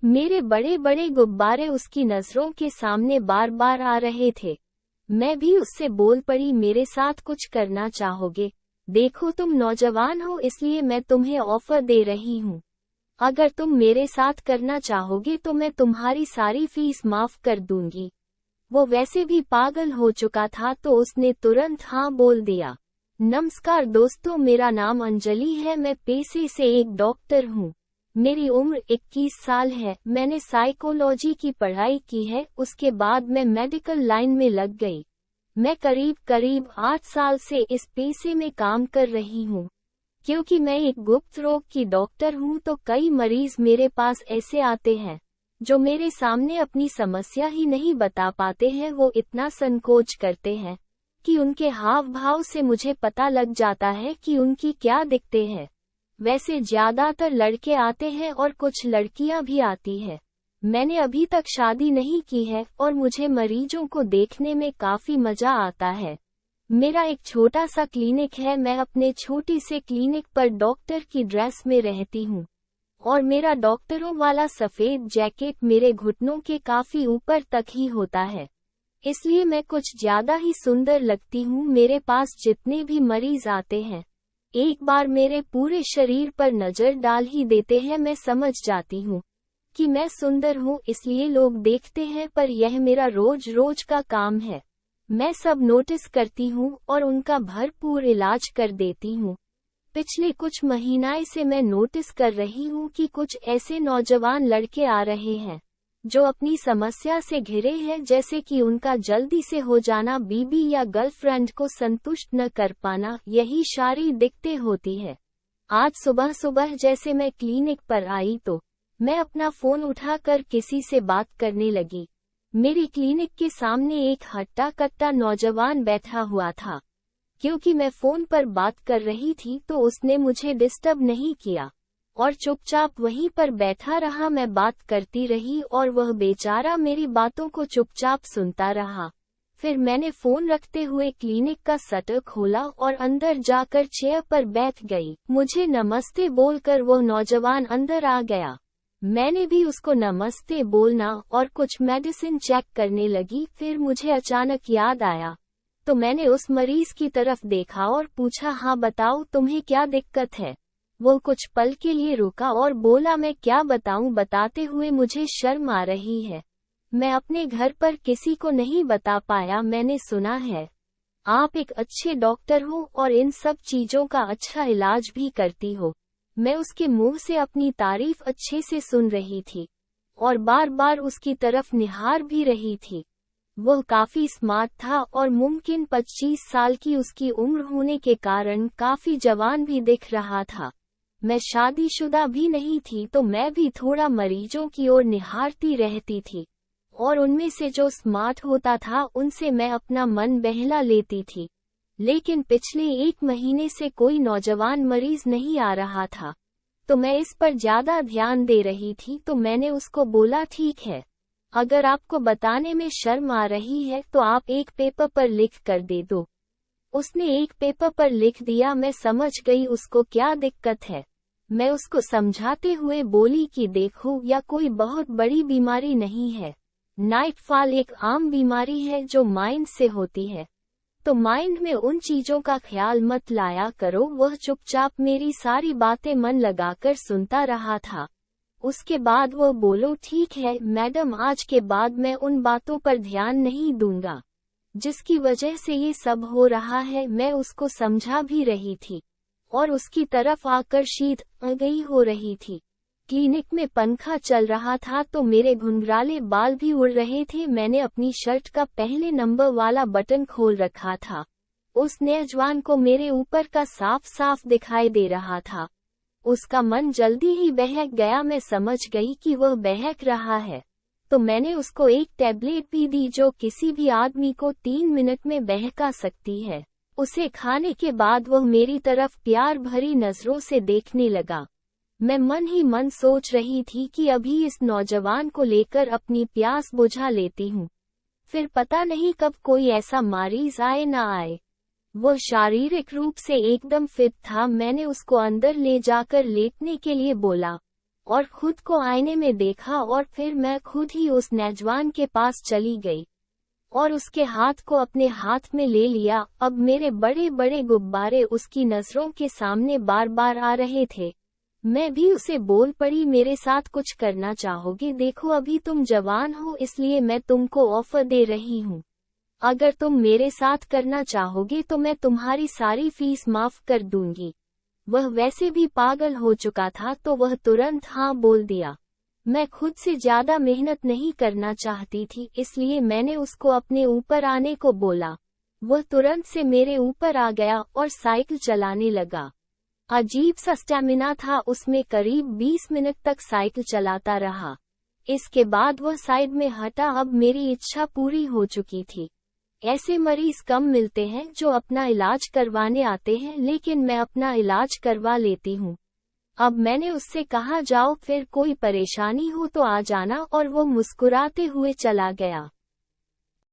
मेरे बड़े बड़े गुब्बारे उसकी नजरों के सामने बार बार आ रहे थे। मैं भी उससे बोल पड़ी, मेरे साथ कुछ करना चाहोगे? देखो तुम नौजवान हो, इसलिए मैं तुम्हें ऑफर दे रही हूँ। अगर तुम मेरे साथ करना चाहोगे तो मैं तुम्हारी सारी फीस माफ कर दूंगी। वो वैसे भी पागल हो चुका था तो उसने तुरंत हाँ बोल दिया। नमस्कार दोस्तों, मेरा नाम अंजलि है। मैं पेशे से एक डॉक्टर हूँ। मेरी उम्र 21 साल है। मैंने साइकोलॉजी की पढ़ाई की है, उसके बाद मैं मेडिकल लाइन में लग गई। मैं करीब 8 साल से इस पेशे में काम कर रही हूँ। क्योंकि मैं एक गुप्त रोग की डॉक्टर हूँ तो कई मरीज मेरे पास ऐसे आते हैं जो मेरे सामने अपनी समस्या ही नहीं बता पाते हैं। वो इतना संकोच करते हैं कि उनके हाव भाव से मुझे पता लग जाता है कि उनकी क्या दिक्कतें हैं। वैसे ज्यादातर लड़के आते हैं और कुछ लड़कियां भी आती है। मैंने अभी तक शादी नहीं की है और मुझे मरीजों को देखने में काफी मजा आता है। मेरा एक छोटा सा क्लिनिक है। मैं अपने छोटी से क्लिनिक पर डॉक्टर की ड्रेस में रहती हूँ और मेरा डॉक्टरों वाला सफेद जैकेट मेरे घुटनों के काफी ऊपर तक ही होता है, इसलिए मैं कुछ ज्यादा ही सुंदर लगती हूँ। मेरे पास जितने भी मरीज आते हैं एक बार मेरे पूरे शरीर पर नजर डाल ही देते हैं। मैं समझ जाती हूँ कि मैं सुंदर हूँ, इसलिए लोग देखते हैं, पर यह मेरा रोज रोज का काम है। मैं सब नोटिस करती हूँ और उनका भरपूर इलाज कर देती हूँ। पिछले कुछ महीनों से मैं नोटिस कर रही हूँ कि कुछ ऐसे नौजवान लड़के आ रहे हैं जो अपनी समस्या से घिरे हैं, जैसे कि उनका जल्दी से हो जाना, बीबी या गर्लफ्रेंड को संतुष्ट न कर पाना, यही सारी दिक्कतें होती है। आज सुबह सुबह जैसे मैं क्लिनिक पर आई तो मैं अपना फोन उठाकर किसी से बात करने लगी। मेरी क्लिनिक के सामने एक हट्टा कट्टा नौजवान बैठा हुआ था। क्योंकि मैं फोन पर बात कर रही थी तो उसने मुझे डिस्टर्ब नहीं किया और चुपचाप वहीं पर बैठा रहा। मैं बात करती रही और वह बेचारा मेरी बातों को चुपचाप सुनता रहा। फिर मैंने फोन रखते हुए क्लिनिक का शटर खोला और अंदर जाकर चेयर पर बैठ गई। मुझे नमस्ते बोलकर वह नौजवान अंदर आ गया। मैंने भी उसको नमस्ते बोलना और कुछ मेडिसिन चेक करने लगी। फिर मुझे अचानक याद आया तो मैंने उस मरीज की तरफ देखा और पूछा, हाँ बताओ तुम्हें क्या दिक्कत है? वो कुछ पल के लिए रुका और बोला, मैं क्या बताऊं, बताते हुए मुझे शर्म आ रही है। मैं अपने घर पर किसी को नहीं बता पाया। मैंने सुना है आप एक अच्छे डॉक्टर हो और इन सब चीजों का अच्छा इलाज भी करती हो। मैं उसके मुंह से अपनी तारीफ अच्छे से सुन रही थी और बार बार उसकी तरफ निहार भी रही थी। वह काफी स्मार्ट था और मुमकिन 25 साल की उसकी उम्र होने के कारण काफी जवान भी दिख रहा था। मैं शादीशुदा भी नहीं थी तो मैं भी थोड़ा मरीजों की ओर निहारती रहती थी और उनमें से जो स्मार्ट होता था उनसे मैं अपना मन बहला लेती थी। लेकिन पिछले 1 महीने से कोई नौजवान मरीज नहीं आ रहा था तो मैं इस पर ज्यादा ध्यान दे रही थी। तो मैंने उसको बोला, ठीक है, अगर आपको बताने में शर्म आ रही है तो आप एक पेपर पर लिख कर दे दो। उसने एक पेपर पर लिख दिया। मैं समझ गई उसको क्या दिक्कत है। मैं उसको समझाते हुए बोली कि देखो, या कोई बहुत बड़ी बीमारी नहीं है। नाइटफॉल एक आम बीमारी है जो माइंड से होती है, तो माइंड में उन चीजों का ख्याल मत लाया करो। वह चुपचाप मेरी सारी बातें मन लगाकर सुनता रहा था। उसके बाद वह बोलो, ठीक है मैडम, आज के बाद मैं उन बातों पर ध्यान नहीं दूंगा जिसकी वजह से ये सब हो रहा है। मैं उसको समझा भी रही थी और उसकी तरफ आकर्षित गई हो रही थी। क्लिनिक में पंखा चल रहा था तो मेरे घुंघराले बाल भी उड़ रहे थे। मैंने अपनी शर्ट का पहले नंबर वाला बटन खोल रखा था। उस नौजवान को मेरे ऊपर का साफ साफ दिखाई दे रहा था। उसका मन जल्दी ही बहक गया। मैं समझ गई कि वह बहक रहा है तो मैंने उसको एक टैबलेट भी दी जो किसी भी आदमी को 3 मिनट में बहका सकती है। उसे खाने के बाद वह मेरी तरफ प्यार भरी नजरों से देखने लगा। मैं मन ही मन सोच रही थी कि अभी इस नौजवान को लेकर अपनी प्यास बुझा लेती हूँ, फिर पता नहीं कब कोई ऐसा मरीज आए ना आए। वह शारीरिक रूप से एकदम फिट था। मैंने उसको अंदर ले जाकर लेटने के लिए बोला और खुद को आईने में देखा और फिर मैं खुद ही उस नौजवान के पास चली गई और उसके हाथ को अपने हाथ में ले लिया। अब मेरे बड़े बड़े गुब्बारे उसकी नजरों के सामने बार बार आ रहे थे। मैं भी उसे बोल पड़ी, मेरे साथ कुछ करना चाहोगे? देखो अभी तुम जवान हो इसलिए मैं तुमको ऑफर दे रही हूँ। अगर तुम मेरे साथ करना चाहोगे तो मैं तुम्हारी सारी फीस माफ कर दूंगी। वह वैसे भी पागल हो चुका था तो वह तुरंत हाँ बोल दिया। मैं खुद से ज्यादा मेहनत नहीं करना चाहती थी इसलिए मैंने उसको अपने ऊपर आने को बोला। वह तुरंत से मेरे ऊपर आ गया और साइकिल चलाने लगा। अजीब सा स्टैमिना था उसमें, करीब 20 मिनट तक साइकिल चलाता रहा। इसके बाद वह साइड में हटा। अब मेरी इच्छा पूरी हो चुकी थी। ऐसे मरीज कम मिलते हैं जो अपना इलाज करवाने आते हैं, लेकिन मैं अपना इलाज करवा लेती हूँ। अब मैंने उससे कहा जाओ, फिर कोई परेशानी हो तो आ जाना, और वो मुस्कुराते हुए चला गया।